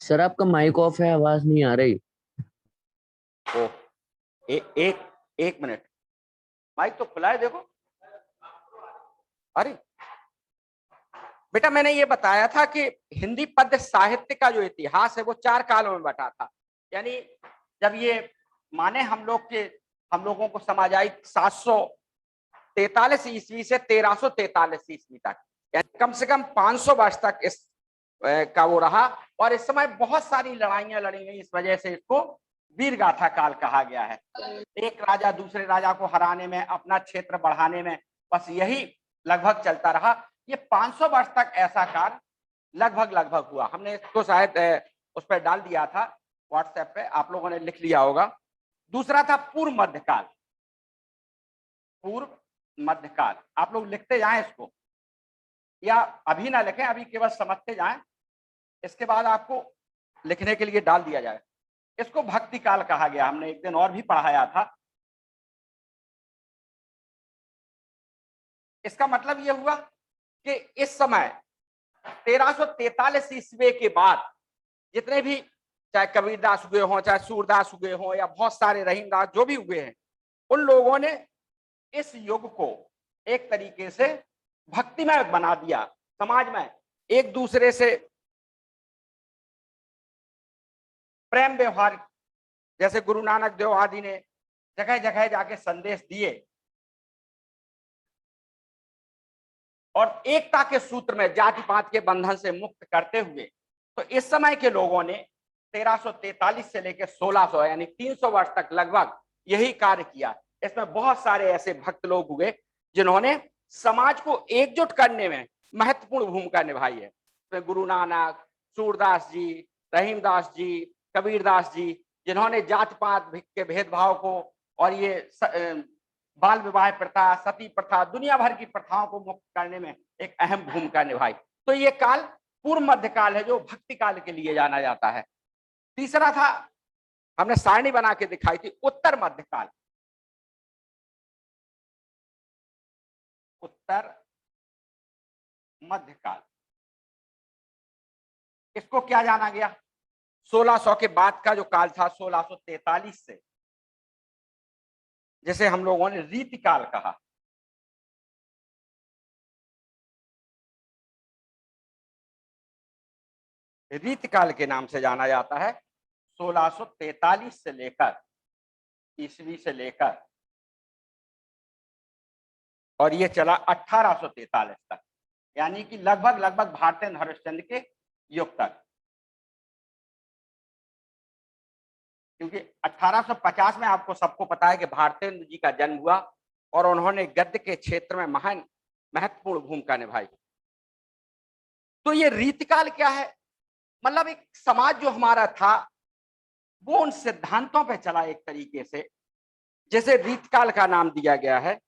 Sir आपका mic off है, आवाज नहीं आ रही। ओ, एक एक मिनट। माइक तो खुला है, देखो। अरे बेटा, मैंने ये बताया था कि हिंदी पद्य साहित्य का जो इतिहास है वो 4 कालों में बटा था। यानी जब ये माने हम लोगों को समझ आई 743 ईस्वी से 1343 ईस्वी तक, यानी कम से कम 500 वर्ष तक इस का वो रहा। और इस समय बहुत सारी लड़ाइयां लड़ी गई, इस वजह से इसको वीर गाथा काल कहा गया है। एक राजा दूसरे राजा को हराने में, अपना क्षेत्र बढ़ाने में, बस यही लगभग चलता रहा। ये 500 वर्ष तक ऐसा कार्य लगभग लगभग हुआ। हमने इसको शायद उस पर डाल दिया था व्हाट्सएप पे, आप लोगों ने लिख लिया होगा। दूसरा था पूर्व मध्यकाल। पूर्व मध्यकाल आप लोग लिखते जाएं इसको, या अभी ना लिखें, अभी केवल समझते जाएं। इसके बाद आपको लिखने के लिए डाल दिया जाए। इसको भक्ति काल कहा गया, हमने एक दिन और भी पढ़ाया था। इसका मतलब यह हुआ कि इस समय 1343 ईस्वी के बाद जितने भी, चाहे कबीरदास हुए हों, चाहे सूरदास हुए हों, या बहुत सारे रहीमदास जो भी हुए हैं, उन लोगों ने इस युग को एक तरीके से भक्तिमय बना दिया। समाज में एक दूसरे से प्रेम व्यवहार, जैसे गुरु नानक देव आदि ने जगह जगह जाके संदेश दिए और एकता के सूत्र में, जाति पात के बंधन से मुक्त करते हुए, तो इस समय के लोगों ने 1343 से लेकर 1600 यानी 300 वर्ष तक लगभग यही कार्य किया। इसमें बहुत सारे ऐसे भक्त लोग हुए जिन्होंने समाज को एकजुट करने में महत्वपूर्ण भूमिका निभाई है। तो गुरु नानक, सूरदास जी, रहीमदास जी, कबीरदास जी, जिन्होंने जात पात के भेदभाव को और ये बाल विवाह प्रथा, सती प्रथा, दुनिया भर की प्रथाओं को मुक्त करने में एक अहम भूमिका निभाई। तो ये काल पूर्व मध्य काल है, जो भक्ति काल के लिए जाना जाता है। तीसरा था, हमने सारणी बना के दिखाई थी, उत्तर मध्य काल। उत्तर मध्य काल, इसको क्या जाना गया? 1600 के बाद का जो काल था, 1643 से, जिसे हम लोगों ने रीति काल कहा। रीति काल के नाम से जाना जाता है। 1643 से लेकर ईस्वी से लेकर, और ये चला 1843 तक, यानी कि लगभग लगभग भारतेंद्र हरिश्चंद्र के युग तक। क्योंकि 1850 में आपको सबको पता है कि भारतेंद्र जी का जन्म हुआ और उन्होंने गद्य के क्षेत्र में महान महत्वपूर्ण भूमिका निभाई। तो ये रीतिकाल क्या है? मतलब एक समाज जो हमारा था वो उन सिद्धांतों पे चला एक तरीके से, जैसे रीतकाल का नाम दिया गया है।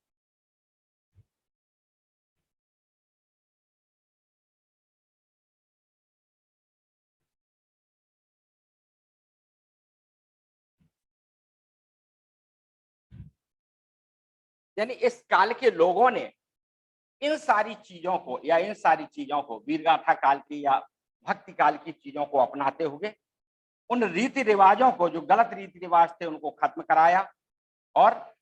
यानी इस काल के लोगों ने इन सारी चीजों को, या इन सारी चीजों को, वीरगाथा काल की या भक्ति काल की चीजों को अपनाते हुए उन रीति रिवाजों को, जो गलत रीति रिवाज थे, उनको खत्म कराया, और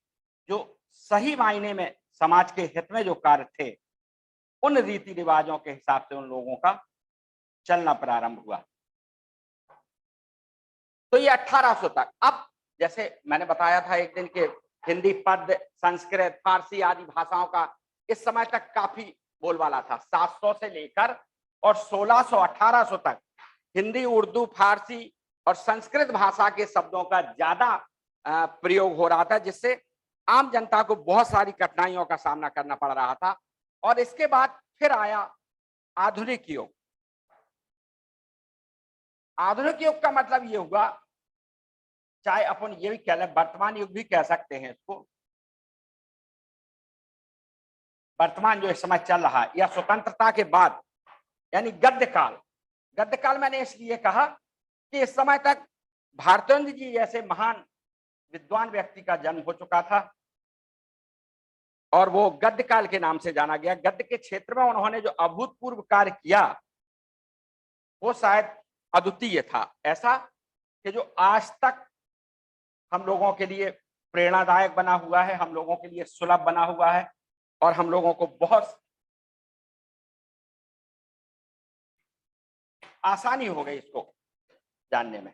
जो सही मायने में समाज के हित में जो कार्य थे, उन रीति रिवाजों के हिसाब से उन लोगों का चलना प्रारंभ हुआ। तो ये 1800 तक। अब जैसे मैंने बताया था एक दिन के, हिंदी पद्य, संस्कृत, फारसी आदि भाषाओं का इस समय तक काफी बोलबाला था। 700 से लेकर और 1600 1800 तक हिंदी, उर्दू, फारसी और संस्कृत भाषा के शब्दों का ज्यादा प्रयोग हो रहा था, जिससे आम जनता को बहुत सारी कठिनाइयों का सामना करना पड़ रहा था। और इसके बाद फिर आया आधुनिक युग। आधुनिक युग का मतलब ये हुआ, चाहे अपन ये भी कह लें, वर्तमान युग भी कह सकते हैं इसको, वर्तमान जो इस समय चल रहा है, या स्वतंत्रता के बाद, यानी गद्य काल। गद्य काल मैंने इसलिए कहा कि इस समय तक भारतेंद्र जी जैसे महान विद्वान व्यक्ति का जन्म हो चुका था और वो गद्य काल के नाम से जाना गया। गद्य के क्षेत्र में उन्होंने जो अभूतपूर्व कार्य किया, वो शायद अद्वितीय था, ऐसा कि जो आज तक हम लोगों के लिए प्रेरणादायक बना हुआ है, हम लोगों के लिए सुलभ बना हुआ है और हम लोगों को बहुत आसानी हो गई इसको जानने में।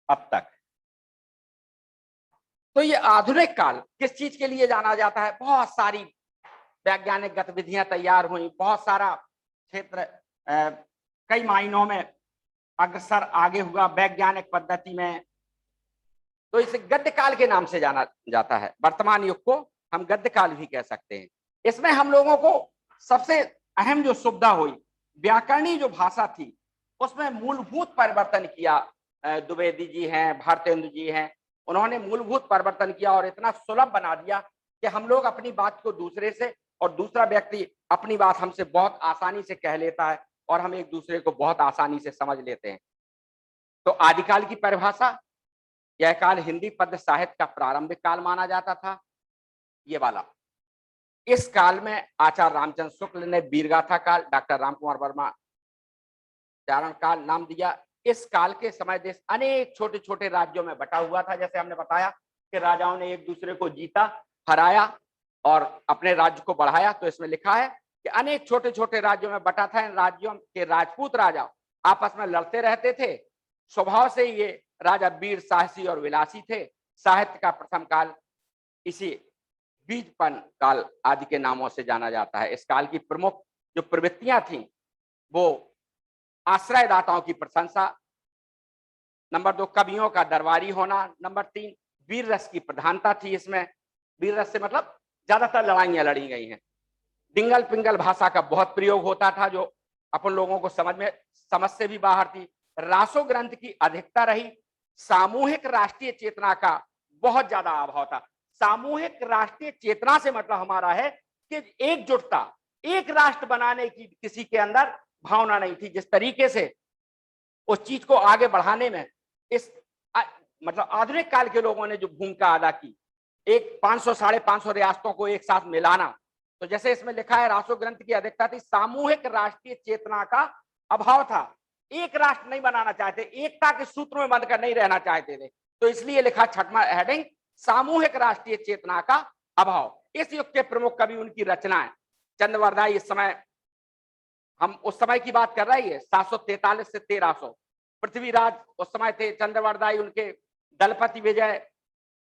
अब तक तो ये आधुनिक काल किस चीज के लिए जाना जाता है? बहुत सारी वैज्ञानिक गतिविधियां तैयार हुई, बहुत सारा क्षेत्र कई मायनों में अग्रसर आगे हुआ वैज्ञानिक पद्धति में, तो इसे गद्य काल के नाम से जाना जाता है। वर्तमान युग को हम गद्य काल भी कह सकते हैं। इसमें हम लोगों को सबसे अहम जो सुविधा हुई, व्याकरणीय जो भाषा थी उसमें मूलभूत परिवर्तन किया। द्विवेदी जी हैं, भारतेंदु जी हैं, उन्होंने मूलभूत परिवर्तन किया और इतना सुलभ बना दिया कि हम लोग अपनी बात को दूसरे से और दूसरा व्यक्ति अपनी बात हमसे बहुत आसानी से कह लेता है और हम एक दूसरे को बहुत आसानी से समझ लेते हैं। तो आदिकाल की परिभाषा, यह काल हिंदी पद्य साहित्य का प्रारंभिक काल माना जाता था, ये वाला। इस काल में आचार्य रामचंद्र शुक्ल ने वीरगाथा काल, डॉक्टर रामकुमार वर्मा चारण काल नाम दिया। इस काल के समय देश अनेक छोटे छोटे राज्यों में बटा हुआ था। जैसे हमने बताया कि राजाओं ने एक दूसरे को जीता, हराया और अपने राज्य को बढ़ाया। तो इसमें लिखा है कि अनेक छोटे छोटे राज्यों में बटा था। इन राज्यों के राजपूत राजा आपस में लड़ते रहते थे। स्वभाव से ये राजा वीर, साहसी और विलासी थे। साहित्य का प्रथम काल इसी बीजपन काल आदि के नामों से जाना जाता है। इस काल की प्रमुख जो प्रवृत्तियां थी वो आश्रयदाताओं की प्रशंसा, नंबर 2 कवियों का दरबारी होना, नंबर 3 वीर रस की प्रधानता थी। इसमें वीर रस से मतलब ज्यादातर लड़ाइयां लड़ी गई हैं। डिंगल पिंगल भाषा का बहुत प्रयोग होता था जो अपन लोगों को समझ से भी बाहर थी। रासो ग्रंथ की अधिकता रही। सामूहिक राष्ट्रीय चेतना का बहुत ज्यादा अभाव था। सामूहिक राष्ट्रीय चेतना से मतलब हमारा है कि एकजुटता, एक राष्ट्र बनाने की किसी के अंदर भावना नहीं थी। जिस तरीके से उस चीज को आगे बढ़ाने में इस मतलब आधुनिक काल के लोगों ने जो भूमिका अदा की, एक 500 550 रियासतों को एक साथ मिलाना। तो जैसे इसमें लिखा है रासो ग्रंथ की अधिकता थी, सामूहिक राष्ट्रीय चेतना का अभाव था। एक राष्ट्र नहीं बनाना चाहते, एकता के सूत्र में बंधकर नहीं रहना चाहते थे। तो इसलिए लिखा छठवां हेडिंग, सामूहिक राष्ट्रीय चेतना का अभाव। इस युग के प्रमुख कवि, उनकी रचनाएं, चंद्रवरदाई, इस समय हम उस समय की बात कर रही है 743 से 1300। पृथ्वीराज उस समय थे, चंद्रवरदाई उनके, दलपति विजय,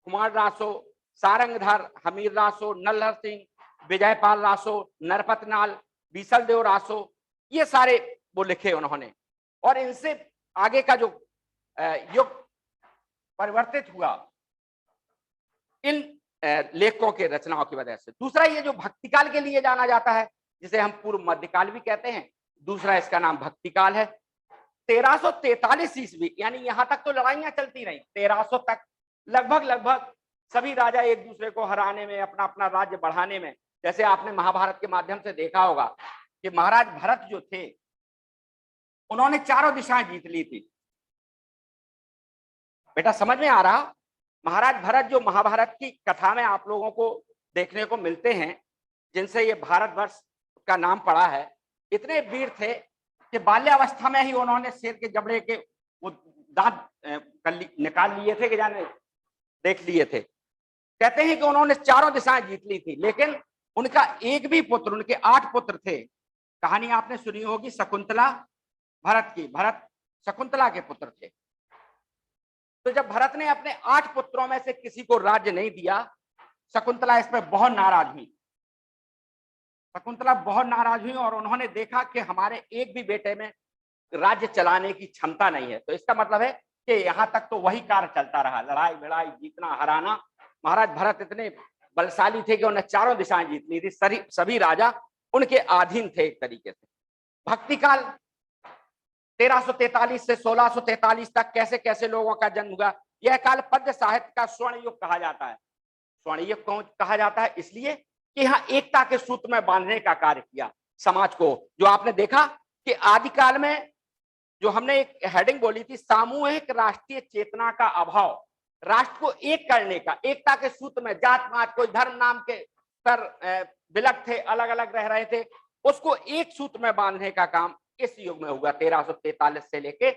कुमार रासो, सारंगधर, हमीर रासो, नल्हर सिंह, विजयपाल रासो, नरपतनाल, बीसलदेव रासो, ये सारे वो लिखे उन्होंने। और इनसे आगे का जो युग परिवर्तित हुआ इन लेखकों के रचनाओं की वजह से। दूसरा, ये जो भक्तिकाल के लिए जाना जाता है, जिसे हम पूर्व मध्यकाल भी कहते हैं, दूसरा इसका नाम भक्तिकाल है। 1343 ईस्वी, यानी यहां तक तो लड़ाइयां चलती रही। 1300 तक लगभग सभी राजा एक दूसरे को हराने में, अपना अपना राज्य बढ़ाने में, जैसे आपने महाभारत के माध्यम से देखा होगा कि महाराज भरत जो थे उन्होंने चारों दिशाएं जीत ली थी। बेटा समझ में आ रहा? महाराज भरत जो महाभारत की कथा में आप लोगों को देखने को मिलते हैं, जिनसे ये भारतवर्ष का नाम पड़ा है, इतने वीर थे कि बाल्यावस्था में ही उन्होंने शेर के जबड़े के वो दांत निकाल लिए थे कि जाने देख लिए थे। कहते हैं कि उन्होंने चारों दिशाएं जीत ली थी, लेकिन उनका एक भी पुत्र, उनके 8 पुत्र थे। कहानी आपने सुनी होगी शकुंतला भरत की, भरत शकुंतला के पुत्र थे। तो जब भरत ने अपने 8 पुत्रों में से किसी को राज्य नहीं दिया, शकुंतला इस पर बहुत नाराज हुई। शकुंतला बहुत नाराज हुई और उन्होंने देखा कि हमारे एक भी बेटे में राज्य चलाने की क्षमता नहीं है। तो इसका मतलब है कि यहां तक तो वही कार्य चलता रहा, लड़ाई भिड़ाई, जीतना हराना। महाराज भरत इतने बलशाली थे कि उन्हें चारों दिशाएं जीत ली थी। सभी राजा उनके अधीन थे एक तरीके से। भक्तिकाल 1343 से 1643 तक कैसे कैसे लोगों का जन्म हुआ। यह काल पद्य साहित्य का स्वर्ण युग कहा जाता है। स्वर्ण युग क्यों कहा जाता है? इसलिए कि यहाँ एकता के सूत्र में बांधने का कार्य किया समाज को। जो आपने देखा कि आदिकाल में जो हमने एक हेडिंग बोली थी, सामूहिक राष्ट्रीय चेतना का अभाव, राष्ट्र को एक करने का, एकता के सूत्र में, जात पात कोई धर्म नाम के पर विलक थे, अलग अलग रह रहे थे, उसको एक सूत्र में बांधने का काम इस युग में हुआ 1343 से लेके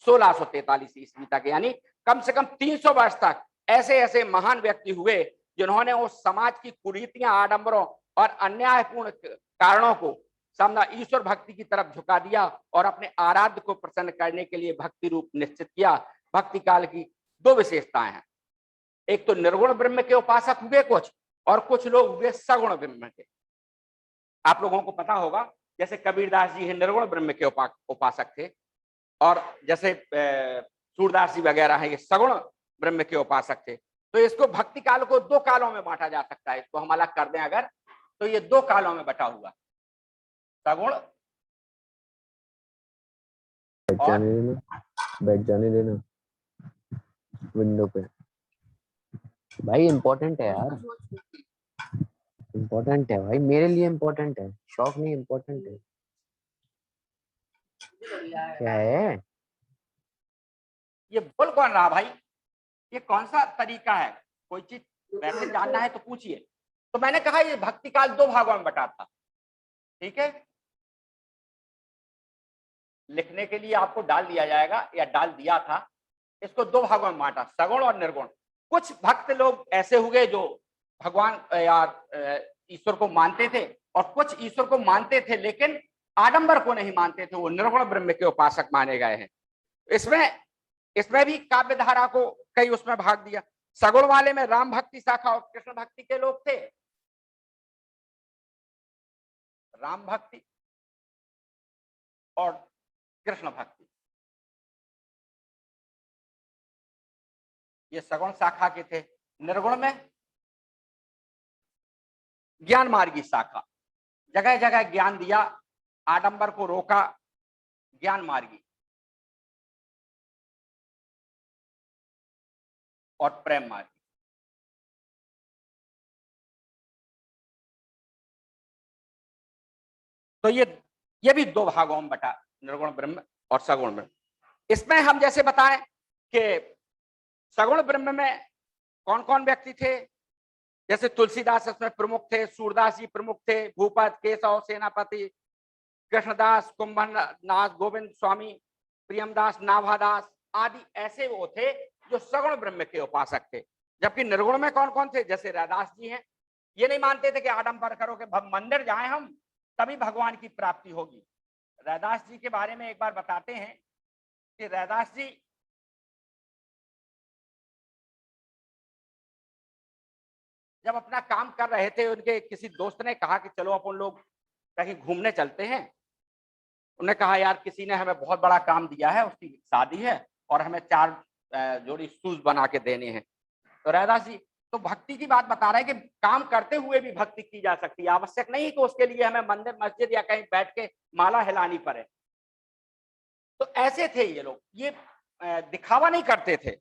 1643 ईस्वी तक। यानी कम से कम 300 वर्ष तक ऐसे ऐसे महान व्यक्ति हुए जिन्होंने उस समाज की कुरीतियां, आडंबरों और अन्यायपूर्ण कारणों को सामना ईश्वर भक्ति की तरफ झुका दिया और अपने आराध्य को प्रसन्न करने के लिए भक्ति रूप निश्चित किया। भक्ति काल की दो विशेषताएं हैं, एक तो निर्गुण ब्रह्म के उपासक हुए कुछ, और कुछ लोग हुए सगुण ब्रह्म के। आप लोगों को पता होगा जैसे कबीरदास जी हैं निर्गुण ब्रह्म के उपासक थे, और जैसे सूरदास जी वगैरह हैं ये सगुण ब्रह्म के उपासक थे। तो इसको भक्ति काल को दो कालों में बांटा जा सकता है, इसको हम अलग कर दें अगर, तो ये दो कालों में बटा हुआ, सगुण बैठ जाने देना विंडो पे। भाई इम्पोर्टेंट है यार, इम्पोर्टेंट है भाई, मेरे लिए इम्पोर्टेंट है, शौक नहीं, इम्पोर्टेंट है। क्या है ये? बोल कौन रहा भाई? ये कौन सा तरीका है? कोई चीज वैसे जानना है तो पूछिए। तो मैंने कहा ये भक्ति काल दो भागों में बटा था, ठीक है। लिखने के लिए आपको डाल दिया जाएगा या डाल दिया था, इसको दो भागों में बांटा, सगुण और निर्गुण। कुछ भक्त लोग ऐसे हुए जो भगवान या ईश्वर को मानते थे, और कुछ ईश्वर को मानते थे लेकिन आडंबर को नहीं मानते थे, वो निर्गुण ब्रह्म के उपासक माने गए हैं। इसमें भी काव्य धारा को कई उसमें भाग दिया। सगुण वाले में राम भक्ति शाखा और कृष्ण भक्ति के लोग थे। राम भक्ति और कृष्ण भक्ति ये सगुण शाखा के थे। निर्गुण में ज्ञान मार्गी शाखा, जगह जगह ज्ञान दिया, आडंबर को रोका, ज्ञान मार्गी और प्रेम मार्गी। तो ये भी दो भागों में बटा, निर्गुण ब्रह्म और सगुण ब्रह्म। इसमें हम जैसे बताएं कि सगुण ब्रह्म में कौन कौन व्यक्ति थे, जैसे तुलसीदास इसमें प्रमुख थे, सूरदास जी प्रमुख थे, भूपत, केशव, सेनापति, कृष्णदास, कुंभनाथ, गोविंद स्वामी, प्रियमदास, नाभादास आदि ऐसे वो थे जो सगुण ब्रह्म के उपासक थे। जबकि निर्गुण में कौन कौन थे, जैसे रैदास जी हैं, ये नहीं मानते थे कि आडंबर करो कि मंदिर जाएं हम तभी भगवान की प्राप्ति होगी। रैदास जी के बारे में एक बार बताते हैं कि रैदास जी जब अपना काम कर रहे थे, उनके किसी दोस्त ने कहा कि चलो अपन लोग कहीं घूमने चलते हैं। उन्होंने कहा यार किसी ने हमें बहुत बड़ा काम दिया है, उसकी शादी है और हमें 4 जोड़ी शूज बना के देने हैं। तो रैदास जी तो भक्ति की बात बता रहे हैं कि काम करते हुए भी भक्ति की जा सकती है, आवश्यक नहीं कि उसके लिए हमें मंदिर मस्जिद या कहीं बैठ के माला हिलानी पड़े। तो ऐसे थे ये लोग, ये दिखावा नहीं करते थे।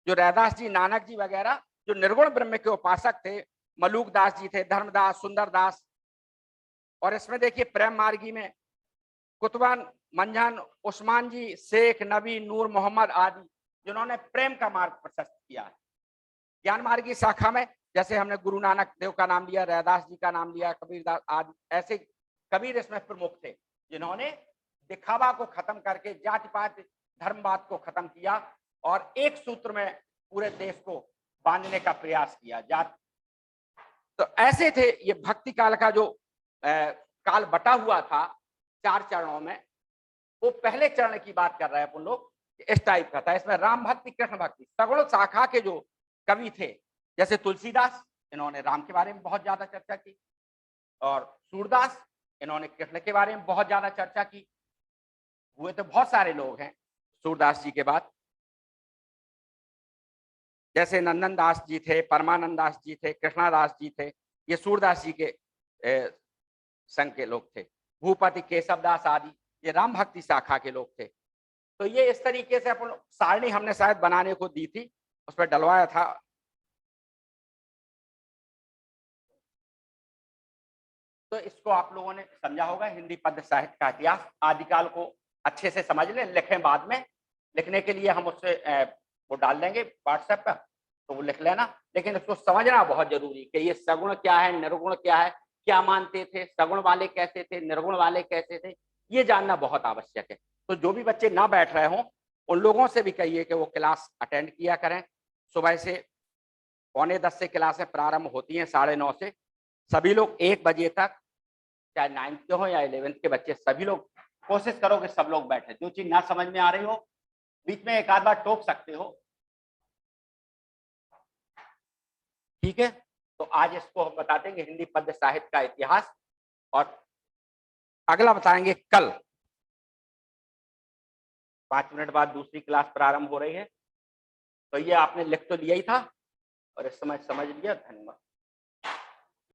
जो रैदास जी, नानक जी वगैरह जो निर्गुण ब्रह्म के उपासक थे, मलूक दास जी थे, धर्मदास, सुंदरदास, और इसमें देखिए प्रेम मार्गी में कुतुबन, मंझन, उस्मान जी, शेख, नबी, नूर मोहम्मद आदि जिन्होंने प्रेम का मार्ग प्रशस्त किया है। ज्ञान मार्ग की शाखा में जैसे हमने गुरु नानक देव का नाम लिया, रैदास जी का नाम लिया, कबीरदास आदि, ऐसे कबीर इसमें प्रमुख थे जिन्होंने दिखावा को खत्म करके जाति पात धर्मवाद को खत्म किया और एक सूत्र में पूरे देश को बांधने का प्रयास किया। जात तो ऐसे थे। ये भक्ति काल का जो काल बटा हुआ था 4 चरणों में, वो पहले चरण की बात कर रहे हैं अपन लोग, इस टाइप का था। इसमें राम भक्ति, कृष्ण भक्ति, सगुण शाखा के जो कवि थे जैसे तुलसीदास, इन्होंने राम के बारे में बहुत ज्यादा चर्चा की, और सूरदास इन्होंने कृष्ण के बारे में बहुत ज्यादा चर्चा की। हुए तो बहुत सारे लोग हैं सूरदास जी के बाद, जैसे नंदन दास जी थे, परमानंद दास जी थे, कृष्णादास जी थे, ये सूरदास जी के संघ के लोग थे। भूपति, केशव दास आदि ये राम भक्ति शाखा के लोग थे। तो ये इस तरीके से अपन सारणी हमने शायद बनाने को दी थी, उस पर डलवाया था। तो इसको आप लोगों ने समझा होगा। हिंदी पद्य साहित्य का इतिहास आदिकाल को अच्छे से समझ लें, लिखें बाद में। लिखने के लिए हम उससे वो डाल देंगे व्हाट्सएप पर, तो वो लिख लेना, लेकिन उसको समझना बहुत जरूरी कि ये सगुण क्या है, निर्गुण क्या है, क्या मानते थे, सगुण वाले कैसे थे, निर्गुण वाले कैसे थे, ये जानना बहुत आवश्यक है। तो जो भी बच्चे ना बैठ रहे हों उन लोगों से भी कहिए कि वो क्लास अटेंड किया करें। सुबह से 9:45 से क्लासें प्रारंभ होती हैं, 9:30 से। सभी लोग 1 बजे तक, चाहे 9th के हो या 11th के बच्चे, सभी लोग कोशिश करो कि सब लोग बैठे। जो चीज ना समझ में आ रही हो बीच में एक आध बार टोक सकते हो, ठीक है। तो आज इसको हम बता देंगे हिंदी पद्य साहित्य का इतिहास, और अगला बताएंगे कल। 5 मिनट बाद दूसरी क्लास प्रारंभ हो रही है। तो ये आपने लिख तो लिया ही था और इस समय समझ लिया। धन्यवाद।